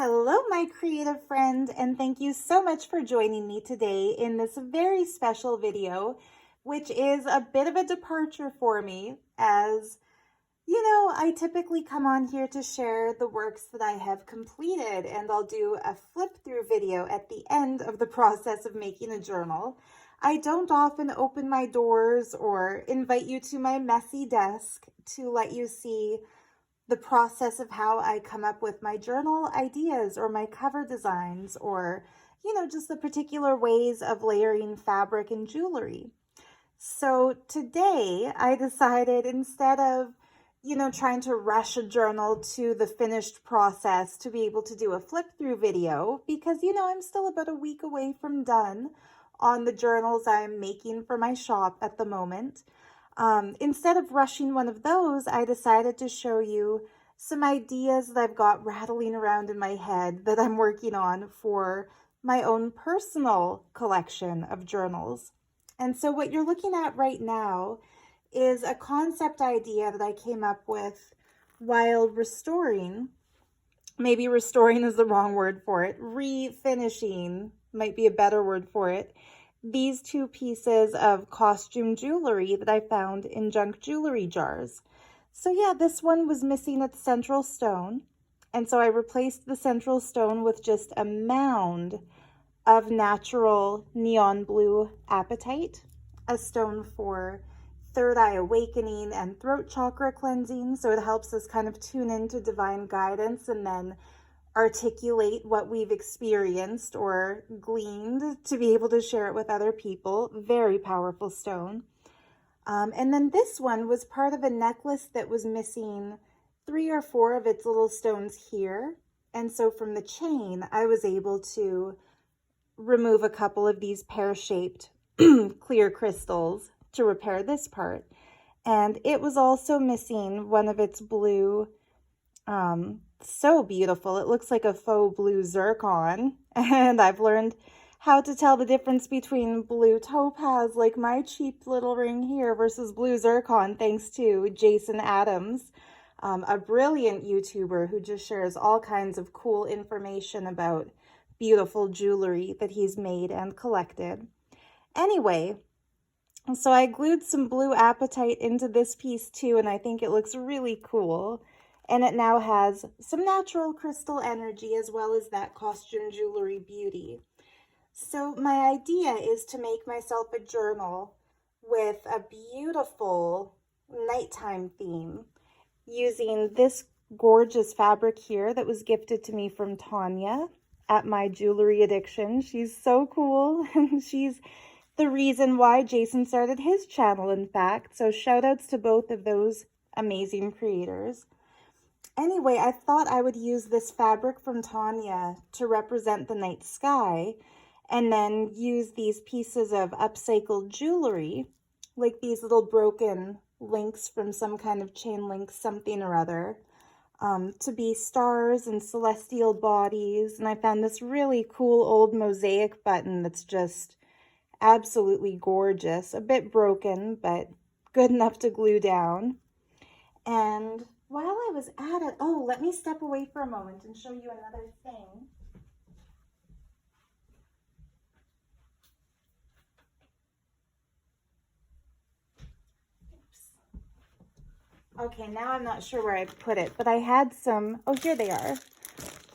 Hello, my creative friend, and thank you so much for joining me today in this very special video, which is a bit of a departure for me as, I typically come on here to share the works that I have completed, and I'll do a flip through video at the end of the process of making a journal. I don't often open my doors or invite you to my messy desk to let you see the process of how I come up with my journal ideas or my cover designs or, just the particular ways of layering fabric and jewelry. So today I decided instead of, trying to rush a journal to the finished process to be able to do a flip through video because, I'm still about a week away from done on the journals I'm making for my shop at the moment. Instead of rushing one of those, I decided to show you some ideas that I've got rattling around in my head that I'm working on for my own personal collection of journals. And so what you're looking at right now is a concept idea that I came up with while restoring. Maybe restoring is the wrong word for it. Refinishing might be a better word for it. These two pieces of costume jewelry that I found in junk jewelry jars. So yeah, this one was missing its central stone. And so I replaced the central stone with just a mound of natural neon blue apatite, a stone for third eye awakening and throat chakra cleansing. So it helps us kind of tune into divine guidance and then articulate what we've experienced or gleaned to be able to share it with other people. Very powerful stone. And then this one was part of a necklace that was missing 3 or 4 of its little stones here. And so from the chain, I was able to remove a couple of these pear-shaped clear crystals to repair this part. And it was also missing one of its blue, so beautiful. It looks like a faux blue zircon. And I've learned how to tell the difference between blue topaz, like my cheap little ring here, versus blue zircon, thanks to Jason Adams, a brilliant YouTuber who just shares all kinds of cool information about beautiful jewelry that he's made and collected. Anyway, so I glued some blue apatite into this piece too, and I think it looks really cool. And it now has some natural crystal energy as well as that costume jewelry beauty. So my idea is to make myself a journal with a beautiful nighttime theme using this gorgeous fabric here that was gifted to me from Tanya at My Jewelry Addiction. She's so cool. She's the reason why Jason started his channel, in fact. So shout outs to both of those amazing creators. Anyway, I thought I would use this fabric from Tanya to represent the night sky and then use these pieces of upcycled jewelry, like these little broken links from some kind of chain link something or other, to be stars and celestial bodies. And I found this really cool old mosaic button that's just absolutely gorgeous, a bit broken, but good enough to glue down. And while I was at it, oh, let me step away for a moment and show you another thing. Okay, now I'm not sure where I put it, but I had some, oh, here they are.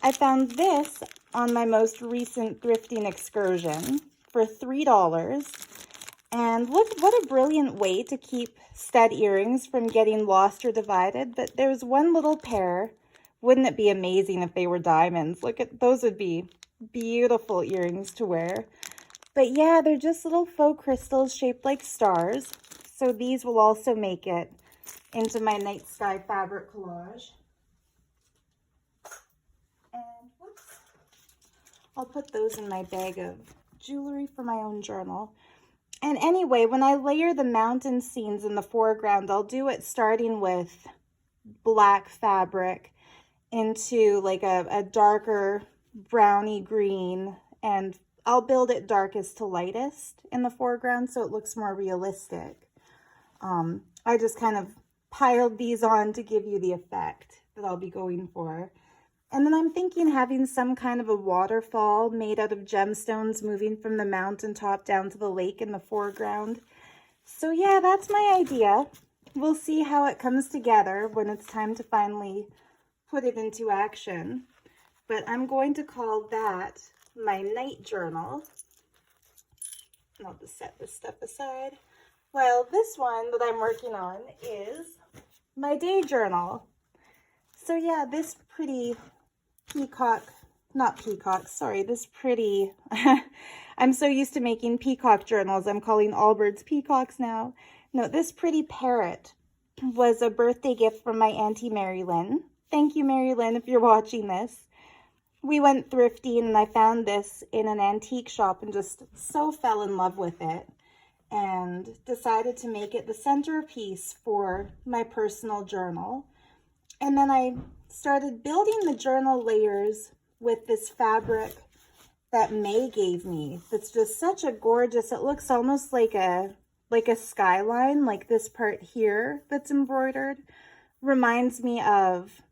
I found this on my most recent thrifting excursion for $3. And look, what a brilliant way to keep stud earrings from getting lost or divided. But there's one little pair. Wouldn't it be amazing if they were diamonds? Look at, those would be beautiful earrings to wear. But yeah, they're just little faux crystals shaped like stars. So these will also make it into my night sky fabric collage. And whoops, I'll put those in my bag of jewelry for my own journal. And anyway, when I layer the mountain scenes in the foreground, I'll do it starting with black fabric into like a darker browny green, and I'll build it darkest to lightest in the foreground so it looks more realistic. I just kind of piled these on to give you the effect that I'll be going for. And then I'm thinking having some kind of a waterfall made out of gemstones moving from the mountaintop down to the lake in the foreground. So yeah, that's my idea. We'll see how it comes together when it's time to finally put it into action. But I'm going to call that my night journal. And I'll just set this stuff aside. Well, this one that I'm working on is my day journal. So yeah, this pretty this pretty, I'm so used to making peacock journals, I'm calling all birds peacocks now. No, this pretty parrot was a birthday gift from my Auntie Mary Lynn. Thank you, Mary Lynn, if you're watching this. We went thrifting and I found this in an antique shop and just so fell in love with it and decided to make it the centerpiece for my personal journal. And then I started building the journal layers with this fabric that May gave me. That's just such a gorgeous, it looks almost like a skyline, like this part here that's embroidered. Reminds me of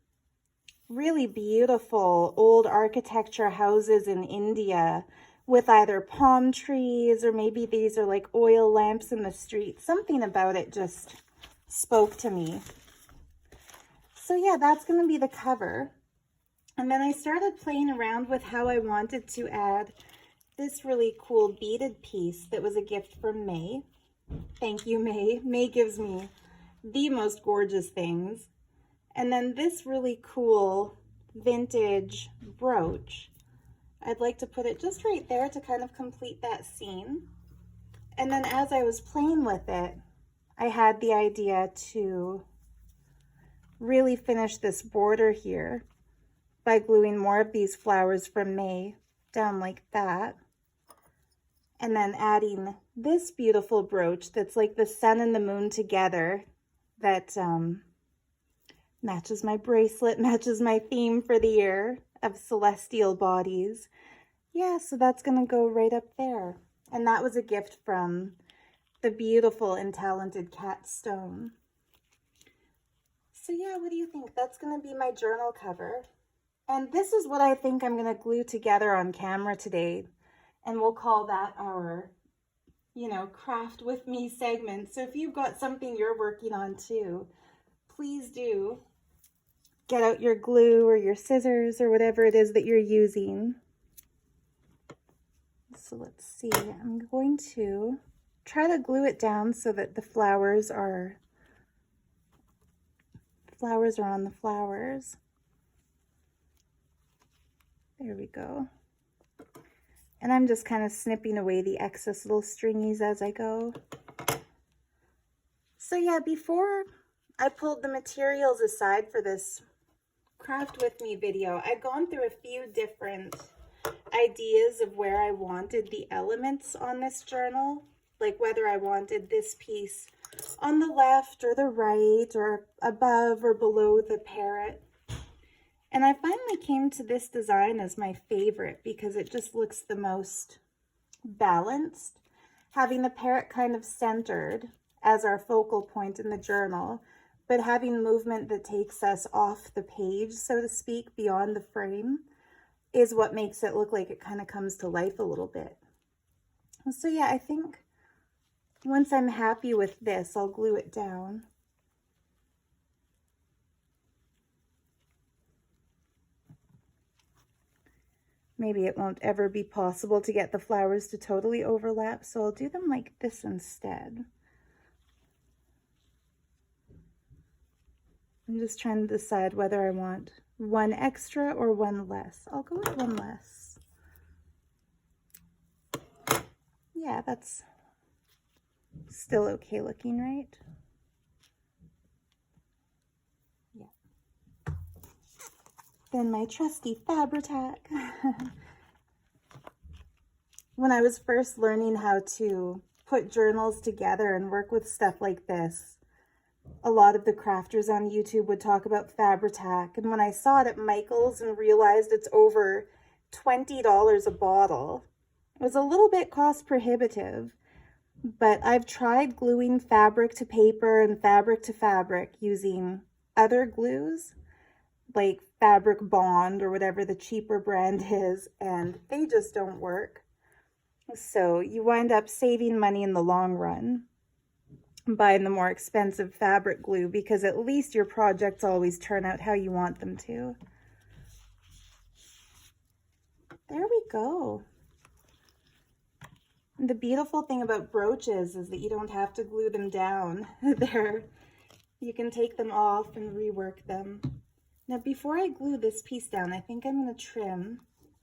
really beautiful old architecture houses in India with either palm trees or maybe these are like oil lamps in the street. Something about it just spoke to me. So yeah, that's going to be the cover. And then I started playing around with how I wanted to add this really cool beaded piece that was a gift from May. Thank you, May. May gives me the most gorgeous things. And then this really cool vintage brooch. I'd like to put it just right there to kind of complete that scene. And then as I was playing with it, I had the idea to really finish this border here by gluing more of these flowers from May down like that. And then adding this beautiful brooch that's like the sun and the moon together that matches my bracelet, matches my theme for the year of celestial bodies. Yeah, so that's gonna go right up there. And that was a gift from the beautiful and talented Cat Stone. So yeah, what do you think? That's gonna be my journal cover. And this is what I think I'm gonna glue together on camera today. And we'll call that our, craft with me segment. So if you've got something you're working on too, please do get out your glue or your scissors or whatever it is that you're using. So let's see, I'm going to try to glue it down so that the flowers are on the flowers. There we go. And I'm just kind of snipping away the excess little stringies as I go. So yeah, before I pulled the materials aside for this craft with me video, I'd gone through a few different ideas of where I wanted the elements on this journal, like whether I wanted this piece on the left or the right or above or below the parrot. And I finally came to this design as my favorite because it just looks the most balanced, having the parrot kind of centered as our focal point in the journal, but having movement that takes us off the page, so to speak, beyond the frame, is what makes it look like it kind of comes to life a little bit. So yeah, I think once I'm happy with this, I'll glue it down. Maybe it won't ever be possible to get the flowers to totally overlap, so I'll do them like this instead. I'm just trying to decide whether I want one extra or one less. I'll go with one less. Yeah, that's still okay looking, right? Yeah. Then my trusty Fabri-Tac. When I was first learning how to put journals together and work with stuff like this, a lot of the crafters on YouTube would talk about Fabri-Tac, and when I saw it at Michael's and realized it's over $20 a bottle, it was a little bit cost prohibitive. But I've tried gluing fabric to paper and fabric to fabric using other glues. like Fabric Bond or whatever the cheaper brand is, and they just don't work. So you wind up saving money in the long run buying the more expensive fabric glue, because at least your projects always turn out how you want them to. There we go. The beautiful thing about brooches is that you don't have to glue them down. You can take them off and rework them. Now, before I glue this piece down, I think I'm going to trim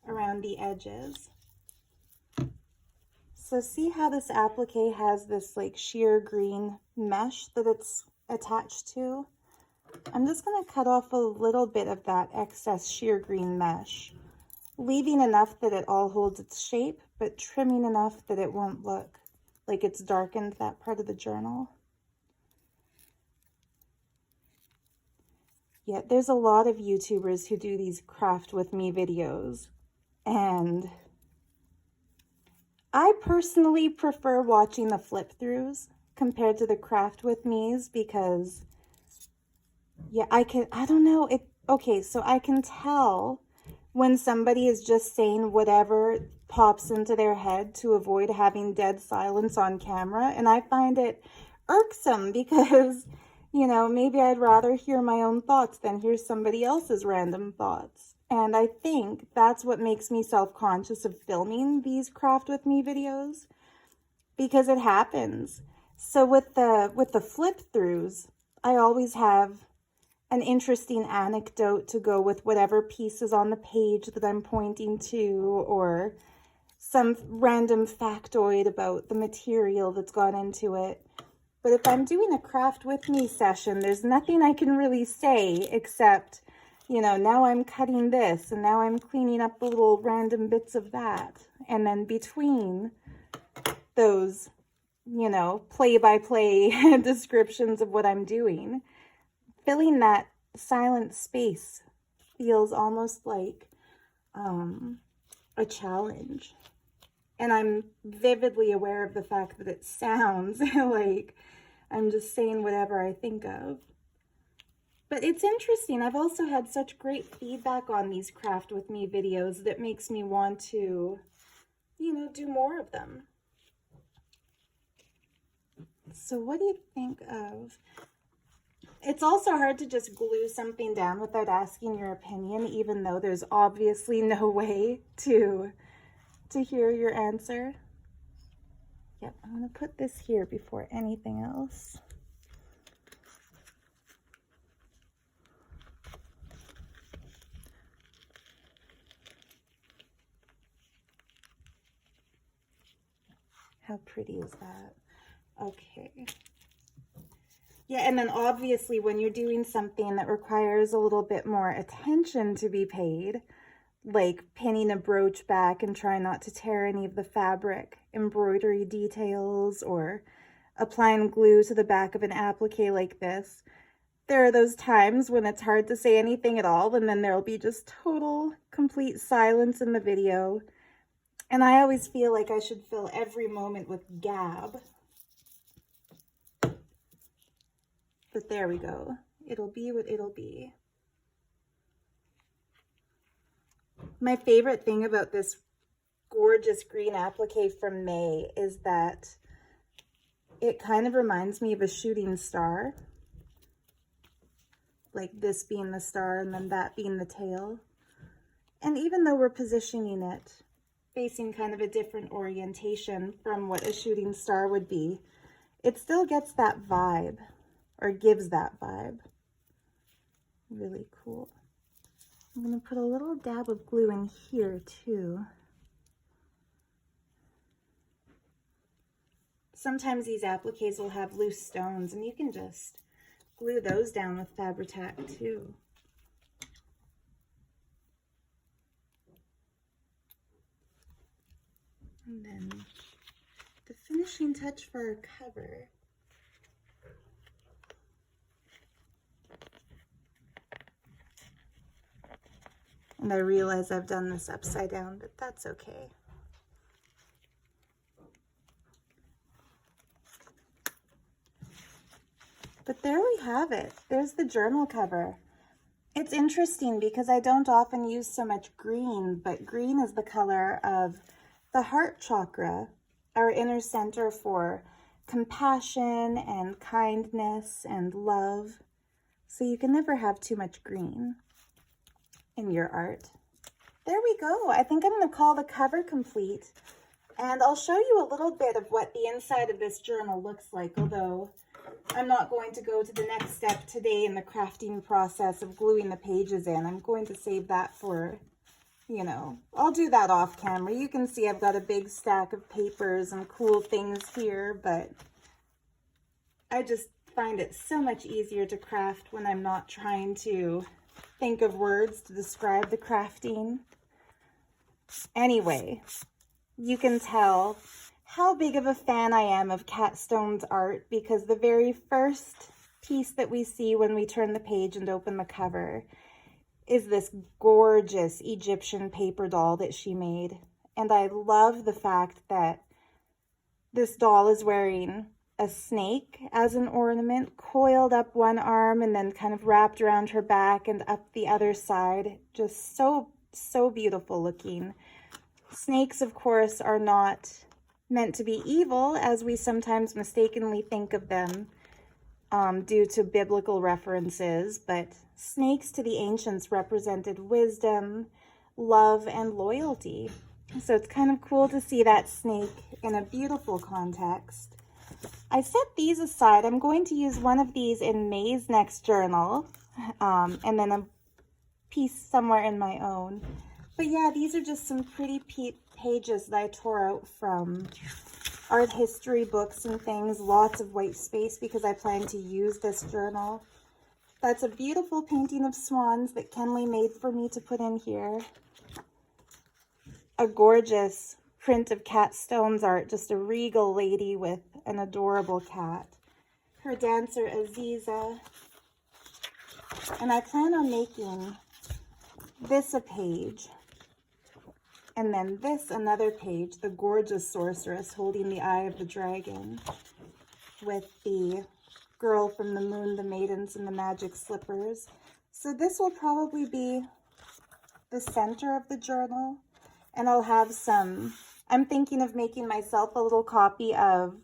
around the edges. So see how this applique has this like sheer green mesh that it's attached to? I'm just going to cut off a little bit of that excess sheer green mesh, leaving enough that it all holds its shape, but trimming enough that it won't look like it's darkened that part of the journal. Yeah, there's a lot of YouTubers who do these craft with me videos, and I personally prefer watching the flip throughs compared to the craft with me's, because yeah, I don't know, okay, so I can tell when somebody is just saying whatever pops into their head to avoid having dead silence on camera, and I find it irksome because, you know, maybe I'd rather hear my own thoughts than hear somebody else's random thoughts. And I think that's what makes me self-conscious of filming these craft with me videos, because it happens. So with the flip throughs, I always have an interesting anecdote to go with whatever piece is on the page that I'm pointing to, or some random factoid about the material that's gone into it. But if I'm doing a craft with me session, there's nothing I can really say except, you know, now I'm cutting this, and now I'm cleaning up the little random bits of that. And then between those, you know, play-by-play descriptions of what I'm doing, filling that silent space feels almost like a challenge. And I'm vividly aware of the fact that it sounds like I'm just saying whatever I think of. But it's interesting. I've also had such great feedback on these craft with me videos that makes me want to, you know, do more of them. So what do you think of? It's also hard to just glue something down without asking your opinion, even though there's obviously no way to hear your answer. Yep, I'm going to put this here before anything else. How pretty is that? Okay. Yeah, and then obviously when you're doing something that requires a little bit more attention to be paid, like pinning a brooch back and trying not to tear any of the fabric embroidery details, or applying glue to the back of an applique like this, there are those times when it's hard to say anything at all, and then there'll be just total, complete silence in the video. And I always feel like I should fill every moment with gab. But there we go. It'll be what it'll be. My favorite thing about this gorgeous green applique from May is that it kind of reminds me of a shooting star. Like this being the star and then that being the tail. And even though we're positioning it facing kind of a different orientation from what a shooting star would be, it still gets that vibe, or gives that vibe. Really cool. I'm going to put a little dab of glue in here too. Sometimes these appliques will have loose stones, and you can just glue those down with Fabri-Tac too. And then the finishing touch for our cover. And I realize I've done this upside down, but that's okay. But there we have it. There's the journal cover. It's interesting because I don't often use so much green, but green is the color of the heart chakra, our inner center for compassion and kindness and love. So you can never have too much green in your art. There we go. I think I'm going to call the cover complete. And I'll show you a little bit of what the inside of this journal looks like, although I'm not going to go to the next step today in the crafting process of gluing the pages in. I'm going to save that for, you know, I'll do that off camera. You can see I've got a big stack of papers and cool things here, but I just find it so much easier to craft when I'm not trying to think of words to describe the crafting. Anyway, you can tell how big of a fan I am of Kat Stone's art because the very first piece that we see when we turn the page and open the cover is this gorgeous Egyptian paper doll that she made. And I love the fact that this doll is wearing a snake as an ornament, coiled up one arm and then kind of wrapped around her back and up the other side. Just so beautiful looking. Snakes, of course, are not meant to be evil, as we sometimes mistakenly think of them due to biblical references, but snakes to the ancients represented wisdom, love, and loyalty. So it's kind of cool to see that snake in a beautiful context. I set these aside. I'm going to use one of these in May's next journal, and then a piece somewhere in my own. But yeah, these are just some pretty pages that I tore out from art history books and things. Lots of white space because I plan to use this journal. That's a beautiful painting of swans that Kenley made for me to put in here. A gorgeous print of Kat Stone's art, just a regal lady with an adorable cat. Her dancer Aziza. And I plan on making this a page. And then this, another page, the gorgeous sorceress holding the eye of the dragon with the girl from the moon, the maidens, and the magic slippers. So this will probably be the center of the journal. And I'll have some, I'm thinking of making myself a little copy of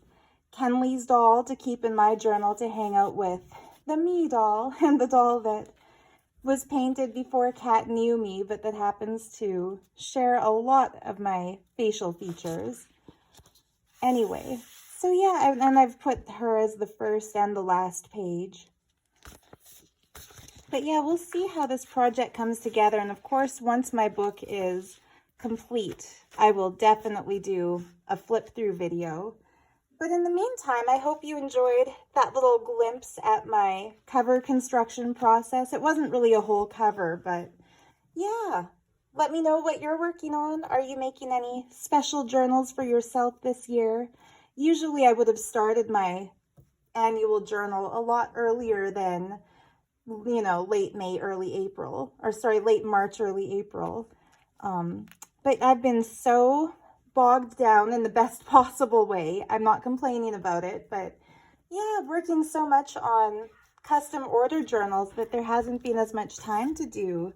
Kenley's doll to keep in my journal to hang out with the me doll and the doll that was painted before Kat knew me, but that happens to share a lot of my facial features. Anyway, so yeah, and I've put her as the first and the last page. But yeah, we'll see how this project comes together. And of course, once my book is complete, I will definitely do a flip through video. But in the meantime, I hope you enjoyed that little glimpse at my cover construction process. It wasn't really a whole cover, but yeah. Let me know what you're working on. Are you making any special journals for yourself this year? Usually I would have started my annual journal a lot earlier than, you know, late May, early April. Or sorry, late March, early April. But I've been so bogged down in the best possible way. I'm not complaining about it, but yeah, working so much on custom order journals that there hasn't been as much time to do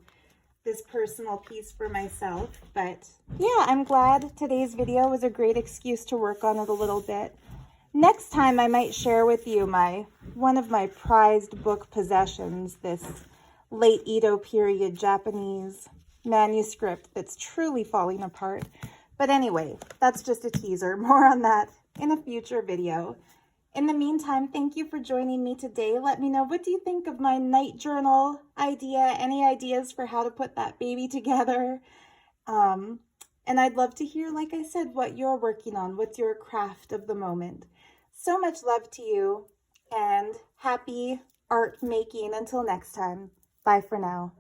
this personal piece for myself. But yeah, I'm glad today's video was a great excuse to work on it a little bit. Next time I might share with you one of my prized book possessions, this late Edo period Japanese manuscript that's truly falling apart. But anyway, that's just a teaser. More on that in a future video. In the meantime, thank you for joining me today. Let me know, what do you think of my night journal idea? Any ideas for how to put that baby together? And I'd love to hear, like I said, what you're working on. What's your craft of the moment? So much love to you and happy art making. Until next time. Bye for now.